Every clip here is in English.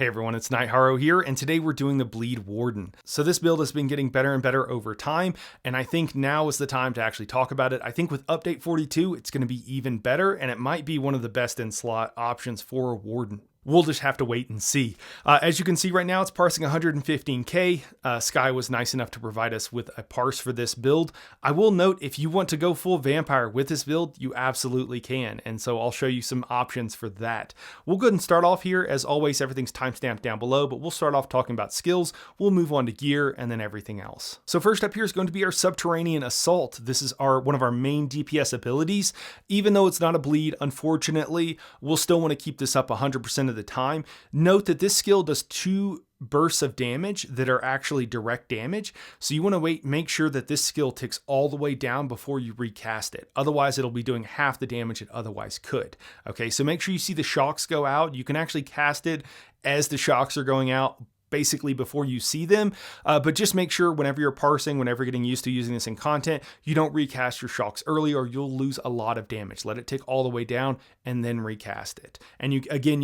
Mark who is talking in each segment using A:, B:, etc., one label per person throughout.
A: Hey everyone, it's Nightharo here, and today we're doing the Bleed Warden. So this build has been getting better and better over time, and I think now is the time to actually talk about it. I think with update 42, it's going to be even better, and it might be one of the best in slot options for a Warden. We'll just have to wait and see. As you can see right now, it's parsing 115k. Sky was nice enough to provide us with a parse for this build. I will note, if you want to go full vampire with this build, you absolutely can. And so I'll show you some options for that. We'll go ahead and start off here. As always, everything's timestamped down below, but we'll start off talking about skills. We'll move on to gear and then everything else. So first up here is going to be our Subterranean Assault. This is one of our main DPS abilities. Even though it's not a bleed, unfortunately, we'll still want to keep this up 100% of the time. Note that this skill does 2 bursts of damage that are actually direct damage. So you want to make sure that this skill ticks all the way down before you recast it. Otherwise, it'll be doing half the damage it otherwise could. Okay, so make sure you see the shocks go out. You can actually cast it as the shocks are going out, basically before you see them, but just make sure whenever you're parsing, whenever you're getting used to using this in content, you don't recast your shocks early or you'll lose a lot of damage. Let it tick all the way down and then recast it. And you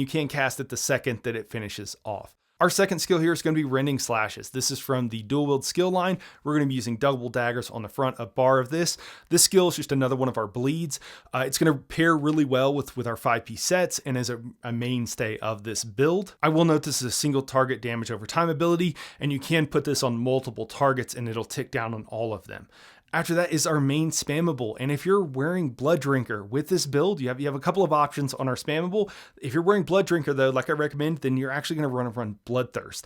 A: can't cast it the second that it finishes off. Our second skill here is going to be Rending Slashes. This is from the dual wield skill line. We're going to be using double daggers on the front of bar of this. This skill is just another one of our bleeds. It's going to pair really well with our 5p sets and is a mainstay of this build. I will note this is a single target damage over time ability, and you can put this on multiple targets and it'll tick down on all of them. After that is our main spammable, and if you're wearing Blood Drinker with this build, you have a couple of options on our spammable. If you're wearing Blood Drinker though, like I recommend, then you're actually going to run Bloodthirst.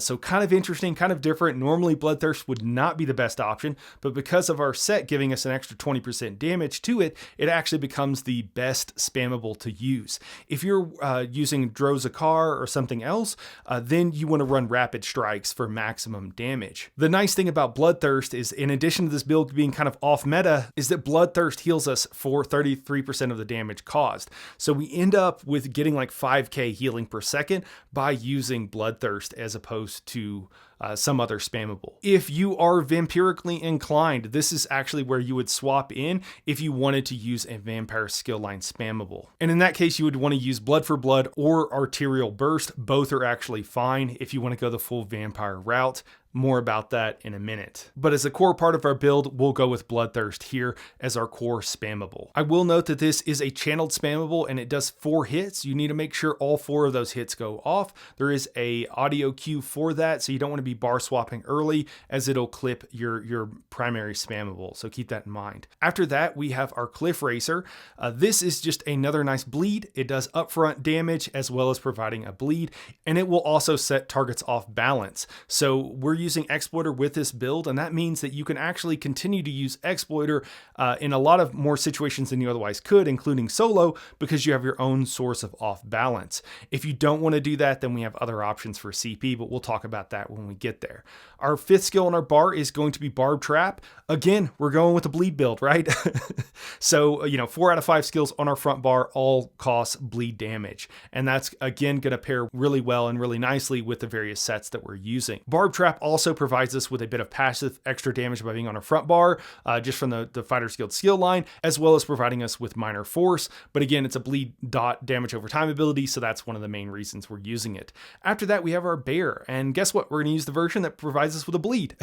A: So kind of interesting, kind of different. Normally Bloodthirst would not be the best option, but because of our set giving us an extra 20% damage to it, it actually becomes the best spammable to use. If you're using Drozakar or something else, then you want to run Rapid Strikes for maximum damage. The nice thing about Bloodthirst is, in addition to this build being kind of off meta, is that Bloodthirst heals us for 33% of the damage caused. So we end up with getting like 5k healing per second by using Bloodthirst as opposed to some other spammable. If you are vampirically inclined, this is actually where you would swap in if you wanted to use a vampire skill line spammable. And in that case, you would want to use Blood for Blood or Arterial Burst. Both are actually fine if you want to go the full vampire route. More about that in a minute. But as a core part of our build, we'll go with Bloodthirst here as our core spammable. I will note that this is a channeled spammable and it does 4 hits. You need to make sure all 4 of those hits go off. There is a audio cue for that, so you don't want to be bar swapping early as it'll clip your primary spammable. So keep that in mind. After that, we have our Cliff Racer. This is just another nice bleed. It does upfront damage as well as providing a bleed, and it will also set targets off balance. So we're using Exploiter with this build, and that means that you can actually continue to use Exploiter in a lot of more situations than you otherwise could, including solo, because you have your own source of off balance. If you don't want to do that, then we have other options for CP, but we'll talk about that when we get there. Our 5th skill on our bar is going to be Barb Trap. Again, we're going with the bleed build, right? So, 4 out of 5 skills on our front bar all cost bleed damage. And that's, again, going to pair really well and really nicely with the various sets that we're using. Barb Trap also provides us with a bit of passive extra damage by being on our front bar, just from the Fighter's Guild skill line, as well as providing us with minor force. But again, it's a bleed dot damage over time ability, so that's one of the main reasons we're using it. After that, we have our Bear, and guess what? We're going to use the version that provides us with a bleed.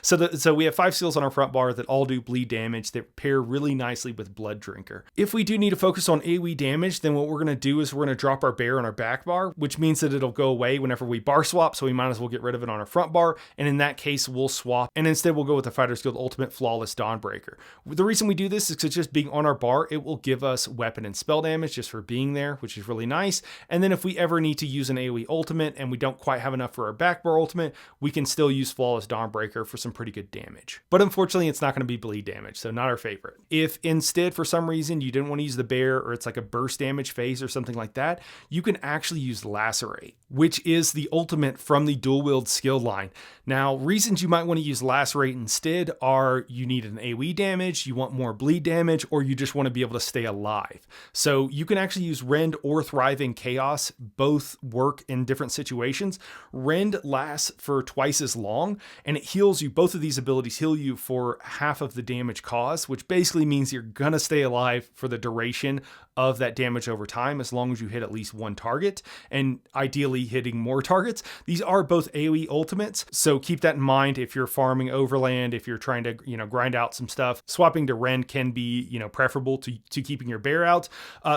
A: So we have 5 skills on our front bar that all do bleed damage that pair really nicely with Blood Drinker. If we do need to focus on AoE damage, then what we're going to do is we're going to drop our Bear on our back bar, which means that it'll go away whenever we bar swap, so we might as well get rid of it on our front bar, and in that case we'll swap, and instead we'll go with the Fighter's Guild Ultimate Flawless Dawnbreaker. The reason we do this is because just being on our bar, it will give us weapon and spell damage just for being there, which is really nice. And then if we ever need to use an AoE ultimate and we don't quite have enough for our back bar ultimate, we can still use Flawless Dawnbreaker for some pretty good damage. But unfortunately, it's not going to be bleed damage, so not our favorite. If instead for some reason you didn't want to use the Bear, or it's like a burst damage phase or something like that, you can actually use Lacerate, which is the ultimate from the dual wield skill line. line. Now, reasons you might want to use lacerate instead are you need an AoE damage, you want more bleed damage, or you just want to be able to stay alive. So you can actually use Rend or Thriving Chaos. Both work in different situations. Rend lasts for twice as long, and it heals you. Both of these abilities heal you for half of the damage caused, which basically means you're gonna stay alive for the duration of that damage over time, as long as you hit at least one target, and ideally hitting more targets. These are both AoE ultimates, so keep that in mind if you're farming overland, if you're trying to, grind out some stuff. Swapping to Rend can be, preferable to keeping your bear out.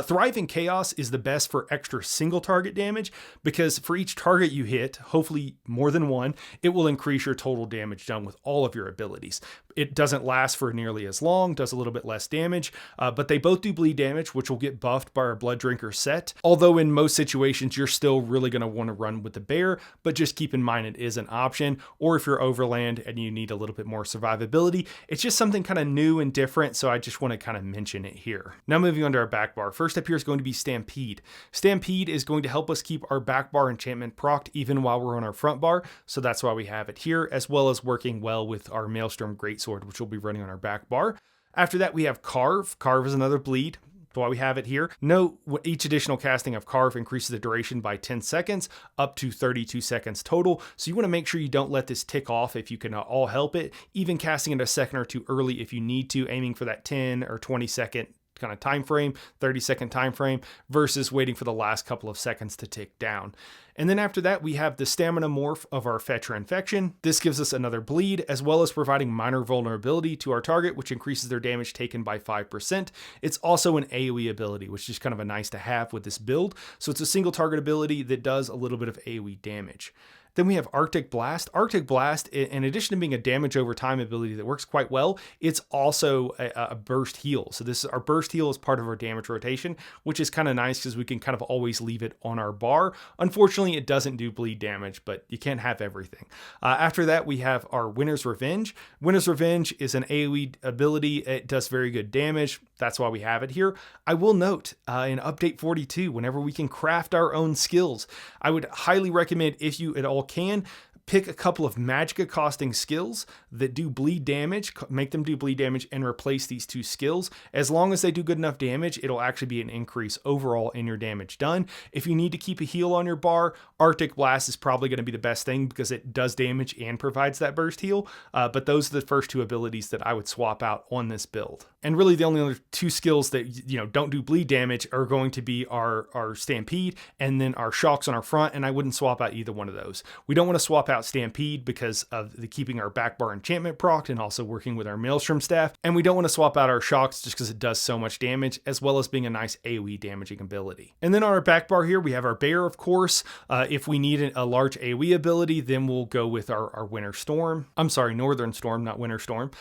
A: Thriving Chaos is the best for extra single target damage, because for each target you hit, hopefully more than one, it will increase your total damage done with all of your abilities. It doesn't last for nearly as long, does a little bit less damage, but they both do bleed damage, which will get buffed by our Blood Drinker set. Although in most situations, you're still really going to want to run with the bear, but just keep in mind it is an option. Or if you're overland and you need a little bit more survivability, it's just something kind of new and different, so I just want to kind of mention it here. Now moving on to our back bar. First up here is going to be Stampede. Stampede is going to help us keep our back bar enchantment procced even while we're on our front bar, so that's why we have it here, as well as working well with our Maelstrom Greatsword, which we'll be running on our back bar. After that, we have Carve. Carve is another bleed. That's why we have it here. Note, each additional casting of Carve increases the duration by 10 seconds, up to 32 seconds total. So you want to make sure you don't let this tick off if you can all help it. Even casting it a second or two early if you need to, aiming for that 10 or 20 second kind of time frame, 30-second time frame, versus waiting for the last couple of seconds to tick down. And then after that, we have the Stamina Morph of our Fetcher Infection. This gives us another bleed, as well as providing minor vulnerability to our target, which increases their damage taken by 5%. It's also an AoE ability, which is kind of a nice to have with this build. So it's a single target ability that does a little bit of AoE damage. Then we have Arctic Blast. Arctic Blast, in addition to being a damage over time ability that works quite well, it's also a burst heal. So this is our burst heal is part of our damage rotation, which is kind of nice because we can kind of always leave it on our bar. Unfortunately, it doesn't do bleed damage, but you can't have everything. After that, we have our Winter's Revenge. Winter's Revenge is an AoE ability. It does very good damage. That's why we have it here. I will note in update 42, whenever we can craft our own skills, I would highly recommend, if you at all can, pick a couple of magicka costing skills that do bleed damage, make them do bleed damage, and replace these two skills. As long as they do good enough damage, it'll actually be an increase overall in your damage done. If you need to keep a heal on your bar, Arctic Blast is probably going to be the best thing because it does damage and provides that burst heal. But those are the first two abilities that I would swap out on this build. And really the only other two skills that don't do bleed damage are going to be our Stampede and then our Shocks on our front, and I wouldn't swap out either one of those. We don't want to swap out Stampede because of the keeping our back bar enchantment procced and also working with our Maelstrom staff, and we don't want to swap out our Shocks just because it does so much damage, as well as being a nice AoE damaging ability. And then on our back bar here, we have our Bear, of course. If we need a large AoE ability, then we'll go with our Winter Storm. I'm sorry, Northern Storm, not Winter Storm.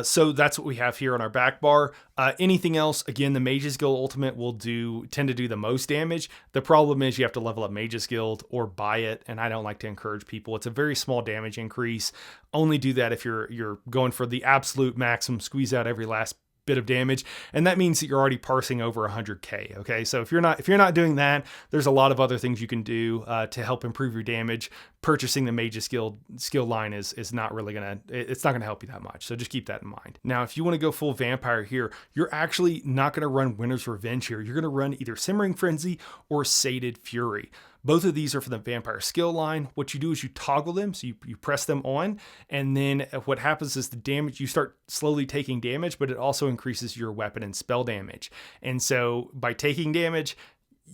A: So that's what we have here on our back bar. Anything else, again, the Mage's Guild Ultimate will tend to do the most damage. The problem is you have to level up Mage's Guild or buy it, and I don't like to encourage people. It's a very small damage increase. Only do that if you're going for the absolute maximum, squeeze out every last bit of damage, and that means that you're already parsing over 100k. Okay, so if you're not doing that, there's a lot of other things you can do to help improve your damage. Purchasing the Mage's Guild skill line is not really it's not gonna help you that much, so just keep that in mind. Now if you want to go full vampire here, you're actually not going to run Winter's Revenge here. You're going to run either Simmering Frenzy or Sated Fury. Both of these are for the vampire skill line. What you do is you toggle them, so you press them on, and then what happens is the damage, you start slowly taking damage, but it also increases your weapon and spell damage. And so by taking damage,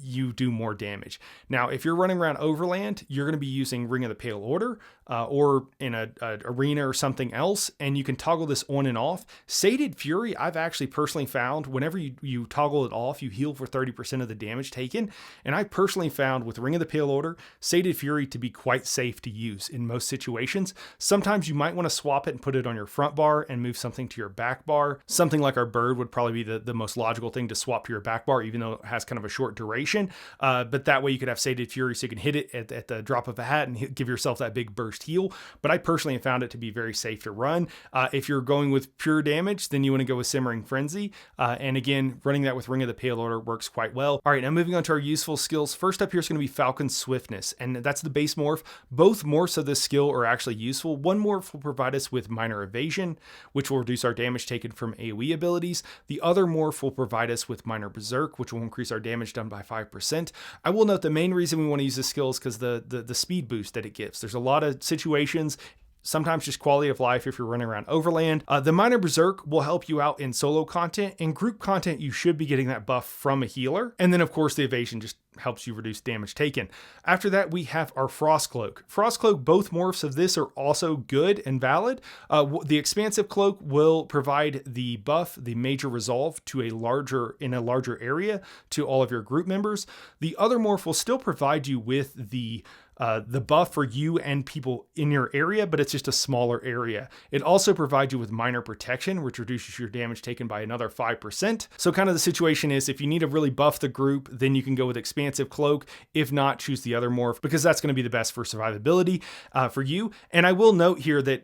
A: you do more damage. Now, if you're running around Overland, you're going to be using Ring of the Pale Order or in a arena or something else, and you can toggle this on and off. Sated Fury, I've actually personally found whenever you toggle it off, you heal for 30% of the damage taken. And I personally found with Ring of the Pale Order, Sated Fury to be quite safe to use in most situations. Sometimes you might want to swap it and put it on your front bar and move something to your back bar. Something like our Bird would probably be the most logical thing to swap to your back bar, even though it has kind of a short duration. duration, but that way you could have Sated Fury so you can hit it at the drop of a hat and give yourself that big burst heal. But I personally have found it to be very safe to run. If you're going with pure damage, then you want to go with Simmering Frenzy. And again, running that with Ring of the Pale Order works quite well. All right, now moving on to our useful skills. First up here is going to be Falcon Swiftness, and that's the base morph. Both morphs of this skill are actually useful. One morph will provide us with Minor Evasion, which will reduce our damage taken from AoE abilities. The other morph will provide us with Minor Berserk, which will increase our damage done by 5%. I will note the main reason we want to use this skill is because the speed boost that it gives. There's a lot of situations, sometimes just quality of life if you're running around overland. The Minor Berserk will help you out in solo content. In group content, you should be getting that buff from a healer. And then of course the evasion just helps you reduce damage taken. After that, we have our Frost Cloak. Frost Cloak, both morphs of this are also good and valid. The Expansive Cloak will provide the buff, the Major Resolve, to a larger area to all of your group members. The other morph will still provide you with the buff for you and people in your area, but it's just a smaller area. It also provides you with Minor Protection, which reduces your damage taken by another 5%. So kind of the situation is, if you need to really buff the group, then you can go with Expansive Cloak. If not, choose the other morph, because that's going to be the best for survivability for you. And I will note here that,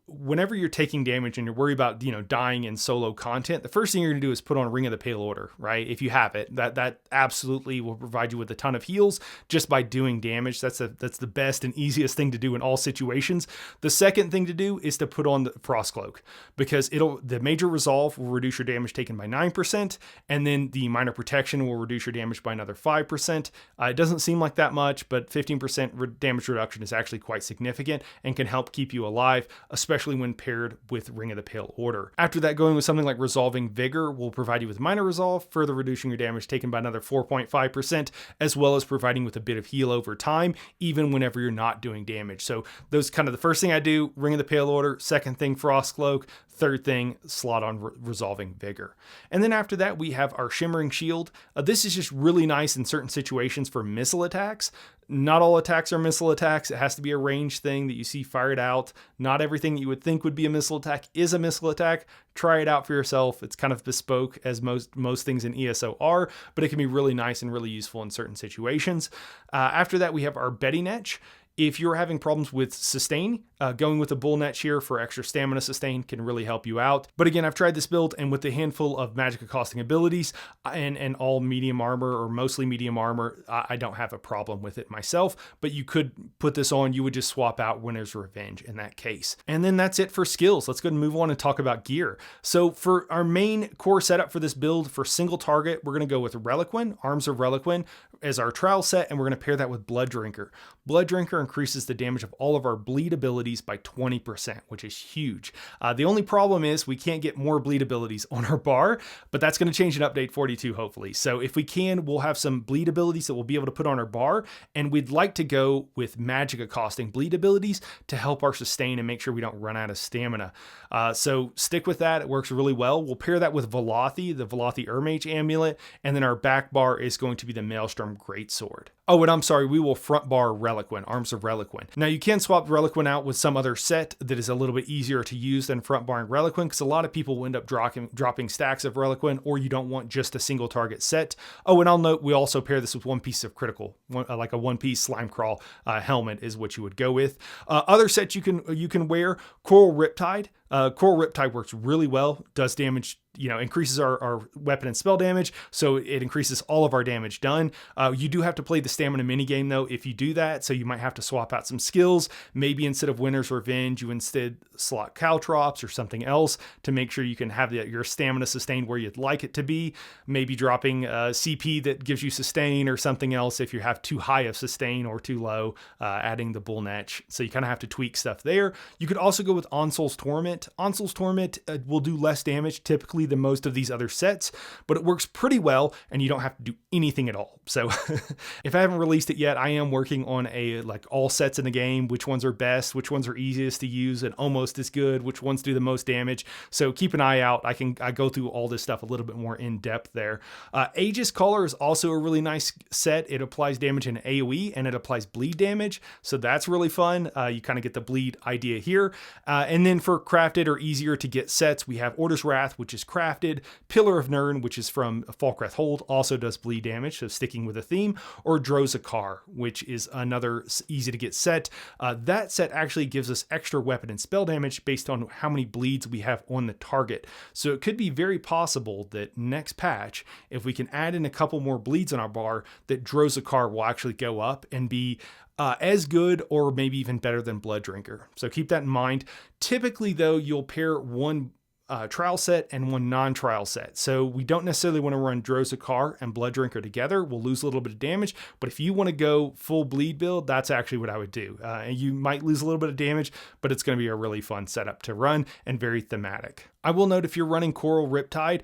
A: whenever you're taking damage and you're worried about, dying in solo content, the first thing you're going to do is put on Ring of the Pale Order, right? If you have it, that absolutely will provide you with a ton of heals just by doing damage. That's the best and easiest thing to do in all situations. The second thing to do is to put on the Frost Cloak, because the Major Resolve will reduce your damage taken by 9%, and then the Minor Protection will reduce your damage by another 5%. It doesn't seem like that much, but 15% damage reduction is actually quite significant and can help keep you alive, especially when paired with Ring of the Pale Order. After that, going with something like Resolving Vigor will provide you with Minor Resolve, further reducing your damage taken by another 4.5%, as well as providing with a bit of heal over time, even whenever you're not doing damage. So those kind of the first thing I do, Ring of the Pale Order. Second thing, Frost Cloak. Third thing, slot on Resolving Vigor. And then after that, we have our Shimmering Shield. This is just really nice in certain situations for missile attacks. Not all attacks are missile attacks. It has to be a ranged thing that you see fired out. Not everything that you would think would be a missile attack is a missile attack. Try it out for yourself. It's kind of bespoke, as most things in ESO are, but it can be really nice and really useful in certain situations. After that, we have our Betty Netch. If you're having problems with sustain, going with a Bull Netch here for extra stamina sustain can really help you out. But again, I've tried this build, and with a handful of magic costing abilities and all medium armor or mostly medium armor, I don't have a problem with it myself. But you could put this on. You would just swap out Winter's Revenge in that case. And then that's it for skills. Let's go ahead and move on and talk about gear. So for our main core setup for this build, for single target, we're going to go with Reliquin, Arms of Reliquin as our trial set, and we're going to pair that with Blood Drinker. Blood Drinker increases the damage of all of our bleed abilities by 20%, which is huge. The only problem is we can't get more bleed abilities on our bar, but that's going to change in update 42, hopefully. So if we can, we'll have some bleed abilities that we'll be able to put on our bar, and we'd like to go with magic accosting bleed abilities to help our sustain and make sure we don't run out of stamina. So stick with that. It works really well. We'll pair that with Velothi, the Velothi Urmage Amulet, and then our back bar is going to be the Maelstrom Greatsword. Oh, and I'm sorry, we will front bar Reliquin, Arms of Reliquin. Now, you can swap Reliquin out with some other set that is a little bit easier to use than front barring Reliquin, because a lot of people will end up dropping stacks of Reliquin, or you don't want just a single target set. Oh, and I'll note we also pair this with one piece of critical, like a one-piece Slime Crawl helmet is what you would go with. Other sets you can wear, Coral Riptide. Coral Riptide works really well, does damage, increases our weapon and spell damage, so it increases all of our damage done. You do have to play the stamina minigame though if you do that, so you might have to swap out some skills. Maybe instead of Winter's Revenge, you instead slot Caltrops or something else to make sure you can have your stamina sustained where you'd like it to be. Maybe dropping CP that gives you sustain or something else if you have too high of sustain or too low, adding the Bull Netch. So you kind of have to tweak stuff there. You could also go with Onsol's Torment. Onsol's Torment will do less damage typically than most of these other sets, but it works pretty well and you don't have to do anything at all. So if I haven't released it yet, I am working on all sets in the game, which ones are best, which ones are easiest to use and almost as good, which ones do the most damage. So keep an eye out. I go through all this stuff a little bit more in depth there. Aegis Caller is also a really nice set. It applies damage in AoE and it applies bleed damage. So that's really fun. You kind of get the bleed idea here. And then for crafted or easier to get sets, we have Order's Wrath, which is crafted, Pillar of Nirn, which is from Falkreth Hold, also does bleed damage, so sticking with the theme, or Drozakar, which is another easy to get set. That set actually gives us extra weapon and spell damage based on how many bleeds we have on the target. So it could be very possible that next patch, if we can add in a couple more bleeds on our bar, that Drozakar will actually go up and be as good or maybe even better than Blood Drinker. So keep that in mind. Typically though, you'll pair one trial set and one non-trial set. So we don't necessarily want to run Drozakar and Blood Drinker together. We'll lose a little bit of damage, but if you want to go full bleed build, that's actually what I would do. And you might lose a little bit of damage, but it's going to be a really fun setup to run and very thematic. I will note if you're running Coral Riptide,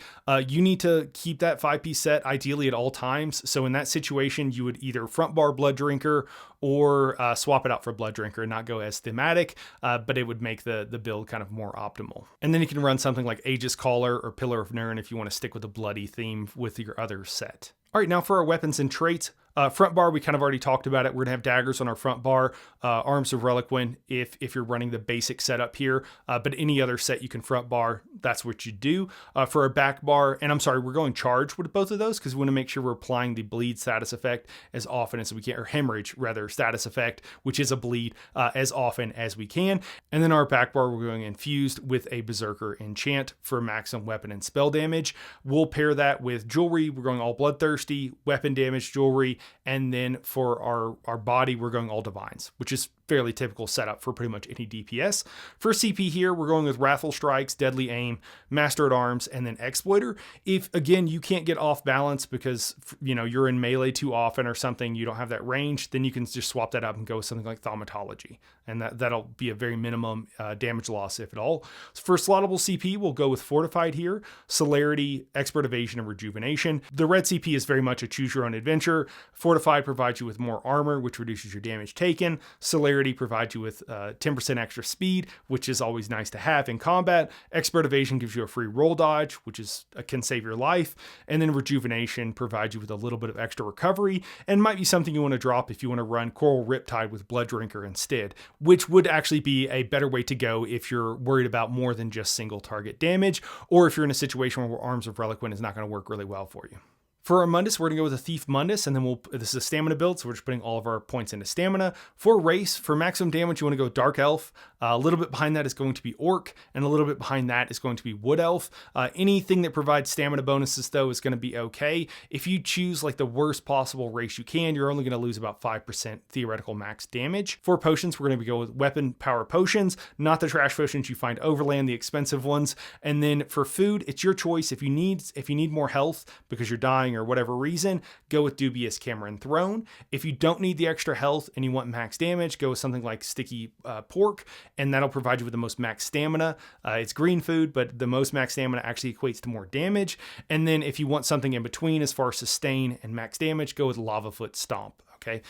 A: you need to keep that 5-piece set ideally at all times. So in that situation, you would either front bar Blood Drinker or swap it out for Blood Drinker and not go as thematic, but it would make the build kind of more optimal. And then you can run something like Aegis Caller or Pillar of Nirn if you want to stick with a bloody theme with your other set. All right, now for our weapons and traits. Front bar, we kind of already talked about it. We're gonna have daggers on our front bar, arms of Reliquin if you're running the basic setup here, but any other set you can front bar, that's what you do. For our back bar, and I'm sorry, we're going charged with both of those because we want to make sure we're applying the bleed status effect as often as we can, or hemorrhage rather, status effect, which is a bleed, as often as we can. And then our back bar, we're going infused with a Berserker enchant for maximum weapon and spell damage. We'll pair that with jewelry. We're going all bloodthirsty, weapon damage, jewelry, and then for our body, we're going all divines, which is fairly typical setup for pretty much any DPS. For CP here, we're going with Wrathful Strikes, Deadly Aim, Master at Arms, and then Exploiter. If, again, you can't get off balance because, you know, you're in melee too often or something, you don't have that range, then you can just swap that up and go with something like Thaumatology. And that'll be a very minimum damage loss, if at all. For slottable CP, we'll go with Fortified here, Celerity, Expert Evasion, and Rejuvenation. The red CP is very much a choose your own adventure. Fortified provides you with more armor, which reduces your damage taken. Celerity provides you with 10% extra speed, which is always nice to have in combat. Expert Evasion gives you a free roll dodge, which can save your life. And then Rejuvenation provides you with a little bit of extra recovery and might be something you want to drop if you want to run Coral Riptide with Blood Drinker instead, which would actually be a better way to go if you're worried about more than just single target damage, or if you're in a situation where Arms of Reliquin is not going to work really well for you. For our Mundus, we're going to go with a Thief Mundus, and then this is a stamina build, so we're just putting all of our points into stamina. For race, for maximum damage, you want to go Dark Elf. A little bit behind that is going to be Orc, and a little bit behind that is going to be Wood Elf. Anything that provides stamina bonuses, though, is going to be okay. If you choose like the worst possible race you can, you're only going to lose about 5% theoretical max damage. For potions, we're going to go with Weapon Power Potions, not the trash potions you find overland, the expensive ones. And then for food, it's your choice. If you need more health because you're dying or whatever reason, go with Dubious Cameron Throne. If you don't need the extra health and you want max damage, go with something like Sticky Pork, and that'll provide you with the most max stamina. It's green food, but the most max stamina actually equates to more damage. And then if you want something in between as far as sustain and max damage, go with Lavafoot Stomp. Okay.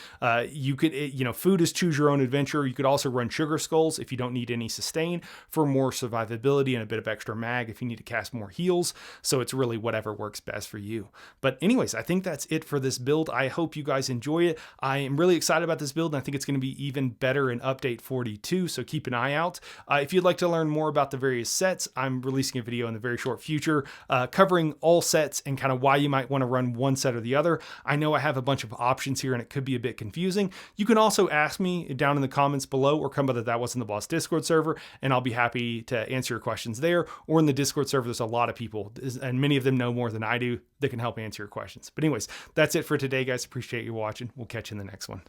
A: You could, food is choose your own adventure. You could also run Sugar Skulls if you don't need any sustain for more survivability and a bit of extra mag if you need to cast more heals. So it's really whatever works best for you. But anyways, I think that's it for this build. I hope you guys enjoy it. I am really excited about this build, and I think it's going to be even better in update 42. So keep an eye out. If you'd like to learn more about the various sets, I'm releasing a video in the very short future covering all sets and kind of why you might want to run one set or the other. I know I have a bunch of options here and it could be a bit confusing. You can also ask me down in the comments below or come by the That Wasn't the Boss Discord server, and I'll be happy to answer your questions there. Or in the Discord server, there's a lot of people, and many of them know more than I do, that can help answer your questions. But anyways, that's it for today, guys. Appreciate you watching. We'll catch you in the next one.